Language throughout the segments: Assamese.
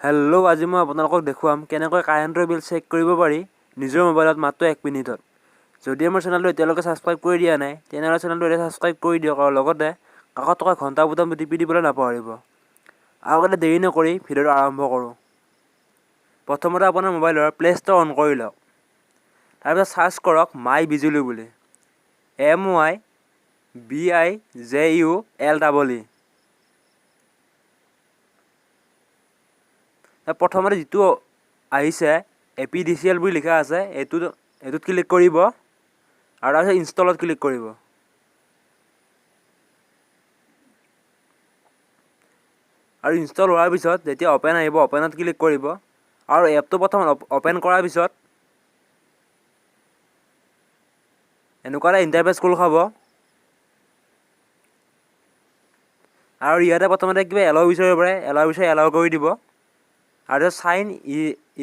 হেল্ল' আজি মই আপোনালোকক দেখুৱাম কেনেকৈ কাৰেণ্টৰ বিল চেক কৰিব পাৰি নিজৰ মোবাইলত মাত্ৰ 1 মিনিটত। যদি আমাৰ চেনেলটো এতিয়ালৈকে ছাবস্ক্ৰাইব কৰি দিয়া নাই তেনেহ'লে চেনেলটো এতিয়া ছাবস্ক্ৰাইব কৰি দিয়ক আৰু লগতে কাষত থকা ঘণ্টা বুটামটো টিপি দিবলৈ নাপাহৰিব। আগতে দেৰি নকৰি ভিডিঅ'টো আৰম্ভ কৰোঁ। প্ৰথমতে আপোনাৰ মোবাইলৰ প্লে ষ্ট'ৰ অন কৰি লওক। তাৰপিছত চাৰ্চ কৰক মাই বিজুলী বুলি, MYBIJULEE। প্ৰথমতে যিটো আহিছে APDCL বুলি লিখা আছে এইটোত ক্লিক কৰিব আৰু তাৰপিছত ইনষ্টলত ক্লিক কৰিব। আৰু ইনষ্টল হোৱাৰ পিছত যেতিয়া অপেন আহিব অপেনত ক্লিক কৰিব আৰু এপটো প্ৰথম অপেন কৰাৰ পিছত এনেকুৱা এটা ইণ্টাৰফেচ খোল খাব আৰু ইয়াতে প্ৰথমতে কিবা এলাও বিচাৰিব পাৰে, এলাও বিচাৰি এলাও কৰি দিব আৰু sign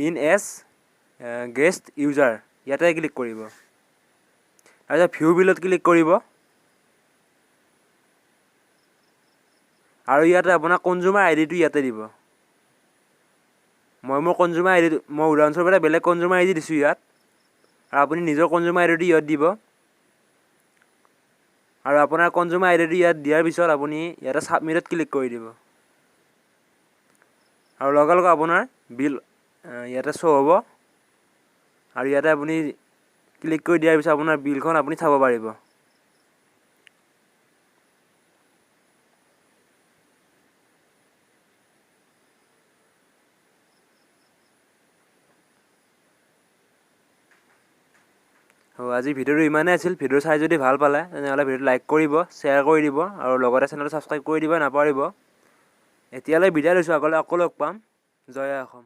in as guest user ইয়াতে ক্লিক কৰিব। তাৰপিছত ভিউ বিলত ক্লিক কৰিব আৰু ইয়াতে আপোনাৰ কনজিউমাৰ আইডিটো ইয়াতে দিব। মই মোৰ কনজিউমাৰ আইডিটো মই উদাহৰণস্বৰূপে এটা বেলেগ কনজিউমাৰ আইডি দিছোঁ ইয়াত, আৰু আপুনি নিজৰ কনজিউমাৰ আইডিটো ইয়াত দিব। আৰু আপোনাৰ কনজিউমাৰ আইডিটো ইয়াত দিয়াৰ পিছত আপুনি ইয়াতে ছাবমিটত ক্লিক কৰি দিব আৰু লগে লগে আপোনাৰ বিল ইয়াতে শ্ব' হ'ব আৰু ইয়াতে আপুনি ক্লিক কৰি দিয়াৰ পিছত আপোনাৰ বিলখন আপুনি চাব পাৰিব। আজি ভিডিঅ'টো ইমানেই আছিল। ভিডিঅ' চাই যদি ভাল পালে তেনেহ'লে ভিডিঅ'টো লাইক কৰিব, শ্বেয়াৰ কৰি দিব আৰু লগতে চেনেলটো ছাবস্ক্ৰাইব কৰি দিব নাপাহৰিব। এতিয়ালৈ বিদায় লৈছোঁ, আগলৈ আকৌ লগ পাম। জয় অসম।